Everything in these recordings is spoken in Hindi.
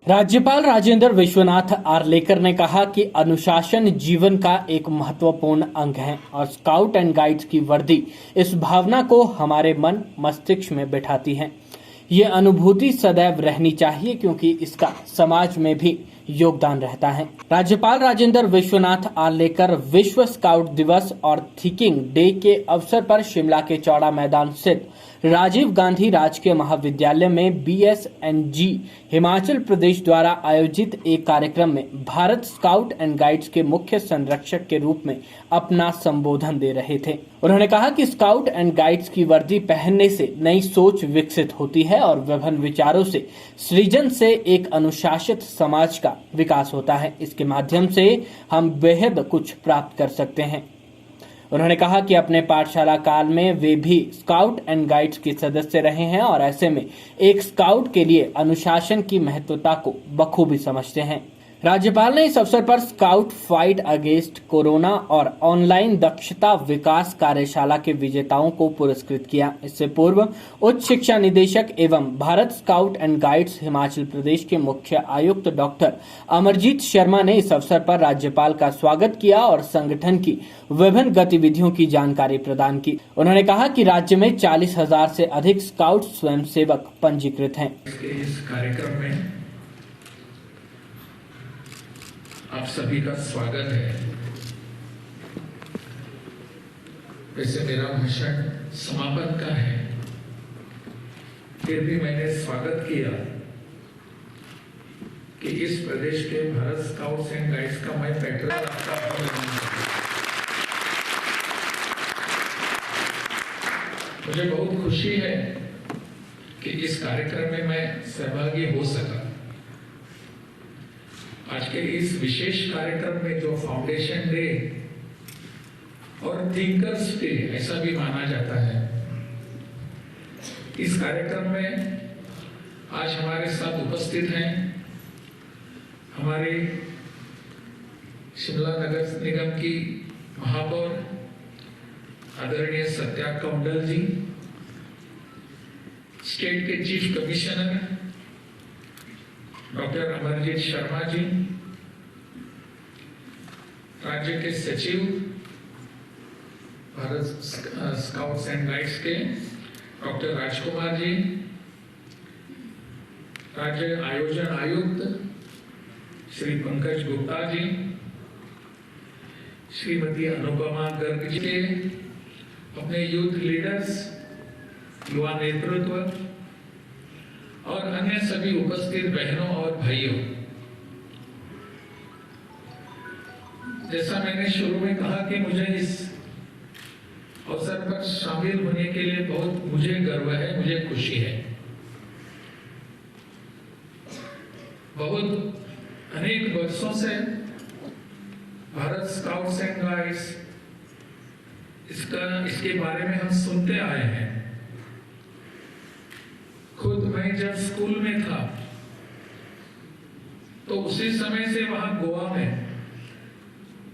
राज्यपाल राजेंद्र विश्वनाथ आर्लेकर ने कहा कि अनुशासन जीवन का एक महत्वपूर्ण अंग है और स्काउट एंड गाइड्स की वर्दी इस भावना को हमारे मन मस्तिष्क में बिठाती है। ये अनुभूति सदैव रहनी चाहिए क्योंकि इसका समाज में भी योगदान रहता है। राज्यपाल राजेंद्र विश्वनाथ आर्लेकर विश्व स्काउट दिवस और थिंकिंग डे के अवसर पर शिमला के चौड़ा मैदान स्थित राजीव गांधी राजकीय महाविद्यालय में BSNG हिमाचल प्रदेश द्वारा आयोजित एक कार्यक्रम में भारत स्काउट एंड गाइड्स के मुख्य संरक्षक के रूप में अपना संबोधन दे रहे थे। उन्होंने कहा कि स्काउट एंड गाइड्स की वर्दी पहनने से नई सोच विकसित होती है और विभिन्न विचारों से सृजन से एक अनुशासित समाज का विकास होता है। इसके माध्यम से हम बेहद कुछ प्राप्त कर सकते हैं। उन्होंने कहा कि अपने पाठशाला काल में वे भी स्काउट एंड गाइड्स के सदस्य रहे हैं और ऐसे में एक स्काउट के लिए अनुशासन की महत्वता को बखूबी समझते हैं। राज्यपाल ने इस अवसर पर स्काउट फाइट अगेंस्ट कोरोना और ऑनलाइन दक्षता विकास कार्यशाला के विजेताओं को पुरस्कृत किया। इससे पूर्व उच्च शिक्षा निदेशक एवं Bharat scout and guides Himachal Pradesh के मुख्य आयुक्त डॉक्टर अमरजीत शर्मा ने इस अवसर पर राज्यपाल का स्वागत किया और संगठन की विभिन्न गतिविधियों की जानकारी प्रदान की। उन्होंने कहा कि राज्य में 40,000 से अधिक स्काउट स्वयंसेवक पंजीकृत हैं। इस कार्यक्रम में आप सभी का स्वागत है। वैसे मेरा भाषण समापन का है, फिर भी मैंने स्वागत किया कि इस प्रदेश के भारत स्काउट्स एंड गाइड्स का मैं पैटर्न आपका मुझे बहुत खुशी है कि इस कार्यक्रम में मैं सहभागी हो सका। आज के इस विशेष कार्यक्रम में जो फाउंडेशन डे और थिंकर्स डे ऐसा भी माना जाता है, इस कार्यक्रम में आज हमारे साथ उपस्थित हैं हमारे शिमला नगर निगम की महापौर आदरणीय सत्या कौंडल जी, स्टेट के chief commissioner doctor Amarjeet Sharma ji, राज्य के सचिव भारत स्काउट्स एंड गाइड्स के डॉक्टर राजकुमार जी, राज्य आयोजन आयुक्त श्री पंकज गुप्ता जी, श्रीमती अनुपमा गर्ग जी के अपने यूथ लीडर्स, युवा नेतृत्व और अन्य सभी उपस्थित बहनों और भाइयों, जैसा मैंने शुरू में कहा कि मुझे इस अवसर पर शामिल होने के लिए बहुत मुझे गर्व है, मुझे खुशी है। बहुत अनेक वर्षों से भारत स्काउट्स एंड गाइड्स इसके बारे में हम सुनते आए हैं। खुद मैं जब स्कूल में था तो उसी समय से वहां गोवा में,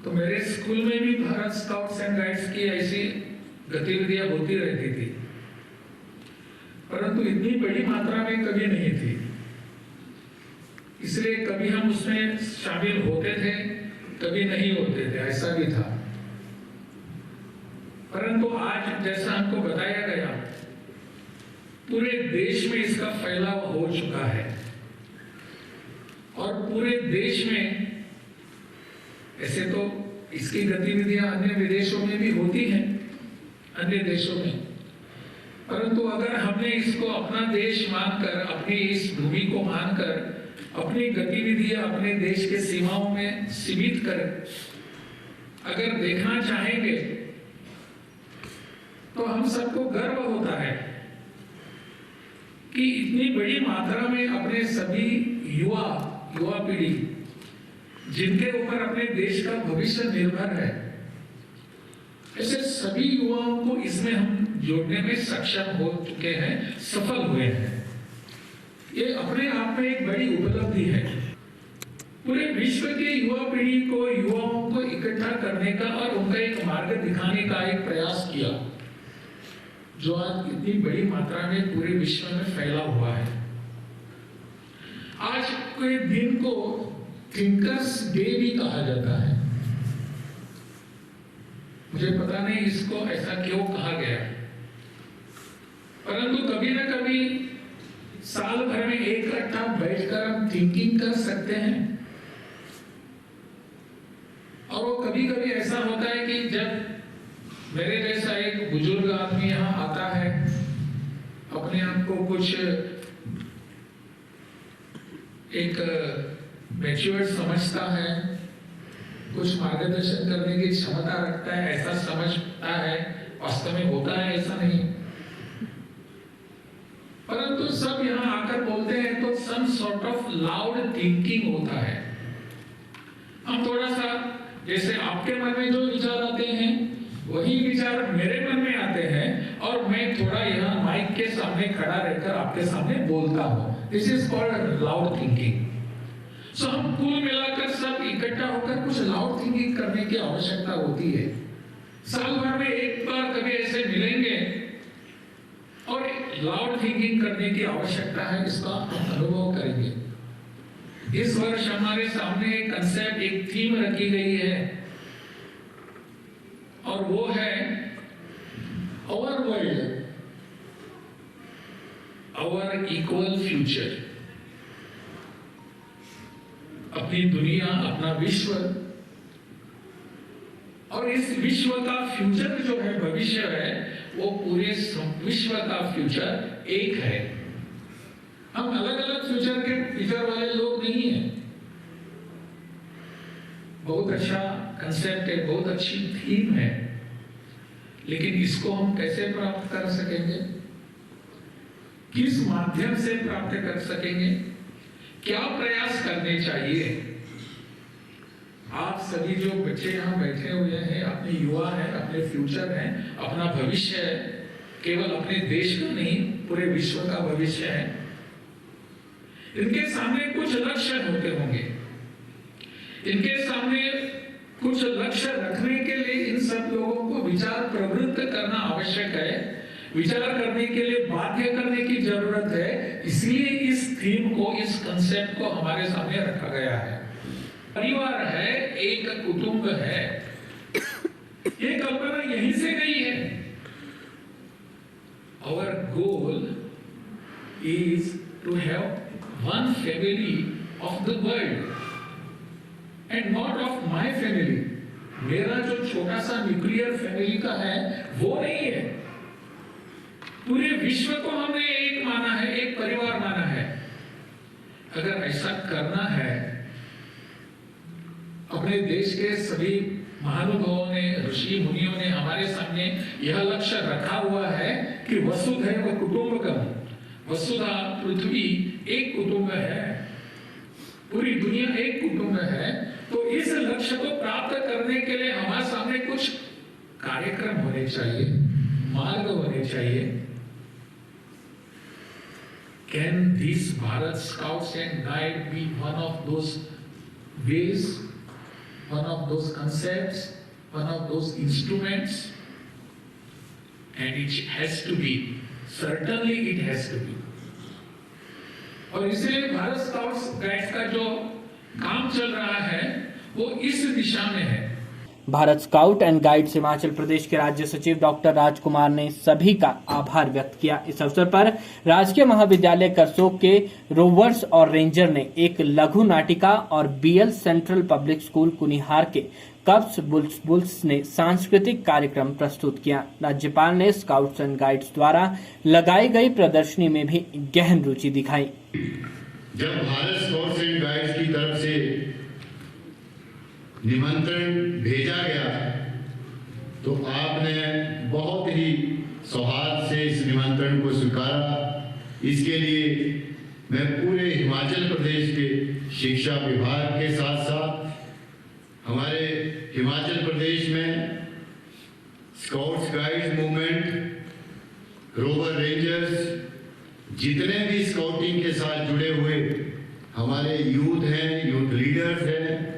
तो मेरे स्कूल में भी भारत स्काउट्स एंड गाइड्स की ऐसी गतिविधियां होती रहती थी, परंतु इतनी बड़ी मात्रा में कभी नहीं थी। इसलिए कभी हम उसमें शामिल होते थे, कभी नहीं होते थे, ऐसा भी था। परंतु आज जैसा हमको बताया गया, पूरे देश में इसका फैलाव हो चुका है और पूरे देश में ऐसे तो इसकी गतिविधियां अन्य विदेशों में भी होती हैं, अन्य देशों में, परंतु अगर हमने इसको अपना देश मानकर, अपनी इस भूमि को मानकर अपनी गतिविधियां अपने देश के सीमाओं में सीमित कर अगर देखना चाहेंगे तो हम सबको गर्व होता है कि इतनी बड़ी मात्रा में अपने सभी युवा पीढ़ी जिनके ऊपर अपने देश का भविष्य निर्भर है, ऐसे सभी युवाओं को इसमें हम जोड़ने में सक्षम हो चुके हैं, सफल हुए हैं। ये अपने आप में एक बड़ी उपलब्धि है। पूरे विश्व के युवा पीढ़ी को, युवाओं को इकट्ठा करने का और उनका एक मार्ग दिखाने का एक प्रयास किया, जो आज इतनी बड़ी मात्रा में पूरे विश्व में फैला हुआ है। आज के दिन को थिंकर्स डे भी कहा जाता है। मुझे पता नहीं इसको ऐसा क्यों कहा गया, परंतु कभी ना कभी साल भर में एक इकट्ठा बैठकर हम थिंकिंग कर सकते हैं। और वो कभी कभी ऐसा होता है कि जब मेरे जैसा एक बुजुर्ग आदमी यहाँ आता है, अपने आप को कुछ एक मैच्योर समझता है, कुछ मार्गदर्शन करने की क्षमता रखता है, ऐसा समझता है, वास्तव में होता है ऐसा नहीं, परंतु सब यहाँ आकर बोलते हैं तो some sort of loud thinking होता है। हम थोड़ा सा जैसे आपके मन में जो विचार आते हैं वही विचार मेरे मन में आते हैं, और मैं थोड़ा यहाँ माइक के सामने खड़ा रहकर आपके सामने बोलता हूँ। This is called loud thinking. So हम कुल मिलाकर सब इकट्ठा होकर कुछ लाउड थिंकिंग करने की आवश्यकता होती है। साल भर में एक बार कभी ऐसे मिलेंगे और लाउड थिंकिंग करने की आवश्यकता है, इसका हम अनुभव करेंगे। इस वर्ष हमारे सामने एक कंसेप्ट, एक थीम रखी गई है, और वो है our world, our equal future. अपनी दुनिया, अपना विश्व, और इस विश्व का फ्यूचर जो है, भविष्य है, वो पूरे विश्व का फ्यूचर एक है। हम अलग अलग फ्यूचर के फ्यूचर वाले लोग नहीं हैं। बहुत अच्छा कंसेप्ट है, बहुत अच्छी थीम है, लेकिन इसको हम कैसे प्राप्त कर सकेंगे, किस माध्यम से प्राप्त कर सकेंगे, क्या प्रयास करने चाहिए? आप सभी जो बच्चे यहाँ बैठे हुए हैं, अपने युवा हैं, अपने फ्यूचर हैं, अपना भविष्य है, केवल अपने देश का नहीं पूरे विश्व का भविष्य है। इनके सामने कुछ लक्ष्य होते होंगे, इनके सामने कुछ लक्ष्य रखने के लिए इन सब लोगों को विचार प्रवृत्त करना आवश्यक है, विचार करने के लिए बाध्य करने की जरूरत है। इसलिए इस थीम को, इस कंसेप्ट को हमारे सामने रखा गया है। परिवार है, एक कुटुंब है, ये कल्पना यहीं से गई है। Our goal is to have one family of the world and not of my family. मेरा जो छोटा सा न्यूक्लियर फैमिली का है वो नहीं है, पूरे विश्व को हमने एक माना है, एक परिवार माना है। अगर ऐसा करना है, अपने देश के सभी महानुभावों ने, ऋषि मुनियों ने हमारे सामने यह लक्ष्य रखा हुआ है कि वसुधैव कुटुंबकम, वसुधा पृथ्वी एक कुटुंब है, पूरी दुनिया एक कुटुंब है। तो इस लक्ष्य को प्राप्त करने के लिए हमारे सामने कुछ कार्यक्रम होने चाहिए, मार्ग होने चाहिए। Can these Bharat Scouts and Guide be one of those ways, one of those concepts, one of those instruments? And it has to be, certainly it has to be. और इसलिए भारत स्काउट्स गाइड्स का जो काम चल रहा है वो इस दिशा में है। Bharat scout and guides Himachal Pradesh के राज्य सचिव डॉक्टर राजकुमार ने सभी का आभार व्यक्त किया। इस अवसर पर राजकीय महाविद्यालय करसोग के रोवर्स और रेंजर ने एक लघु नाटिका और BL central public school Kunihar के कब्स बुल्स ने सांस्कृतिक कार्यक्रम प्रस्तुत किया। राज्यपाल ने स्काउट्स एंड गाइड्स द्वारा लगाई गई प्रदर्शनी में भी गहन रुचि दिखाई। जब भारत स्काउट्स एंड गाइड्स की तरफ से निमंत्रण भेजा गया तो आपने बहुत ही सौहार्द से इस निमंत्रण को स्वीकारा। इसके लिए मैं पूरे हिमाचल प्रदेश के शिक्षा विभाग के साथ साथ हमारे हिमाचल प्रदेश में scouts guides movement, rover rangers, जितने भी स्काउटिंग के साथ जुड़े हुए हमारे यूथ हैं, यूथ लीडर्स हैं,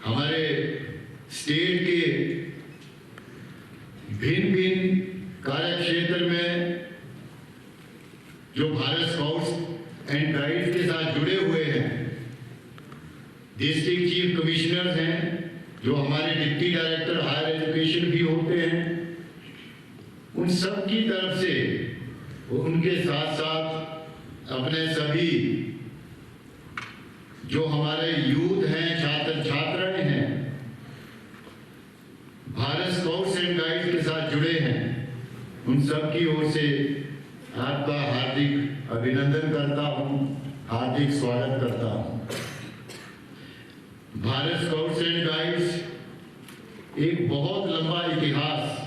हमारे स्टेट के भिन्न भिन्न कार्य क्षेत्र में जो भारत स्काउट्स एंड गाइड्स के साथ जुड़े हुए हैं, डिस्ट्रिक्ट चीफ कमिश्नर्स हैं जो हमारे डिप्टी डायरेक्टर हायर एजुकेशन भी होते हैं, उन सब की तरफ से उनके साथ साथ अपने सभी जो हमारे यूथ हैं, छात्र छात्राएं हैं, भारत स्काउट्स एंड गाइड्स के साथ जुड़े हैं, उन सब की ओर से आपका हार्दिक अभिनंदन करता हूं, हार्दिक स्वागत करता हूं। भारत स्काउट्स एंड गाइड्स एक बहुत लंबा इतिहास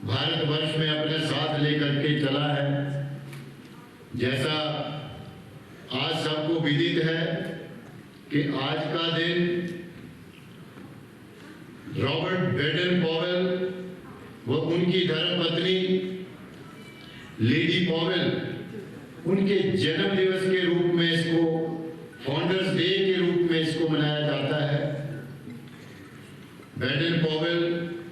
भारतवर्ष में अपने साथ लेकर के चला है। जैसा आज सबको विदित है कि आज का दिन रॉबर्ट बेडन पॉवेल व उनकी धर्मपत्नी लेडी पॉवेल उनके जन्म दिवस के रूप में इसको फाउंडर्स डे के रूप में इसको मनाया जाता है। बेडन पॉवेल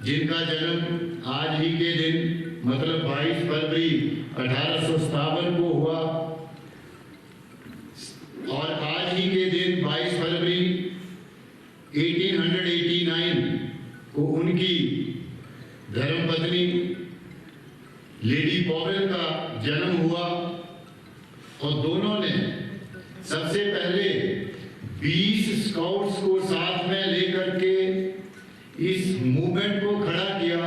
जिनका जन्म आज ही के दिन मतलब 22 फरवरी 1857 को हुआ और आज ही के दिन 22 फरवरी 1889 को उनकी धर्मपत्नी लेडी पॉवेल का जन्म हुआ और दोनों ने सबसे पहले 20 स्काउट्स को साथ में लेकर के इस मूवमेंट को खड़ा किया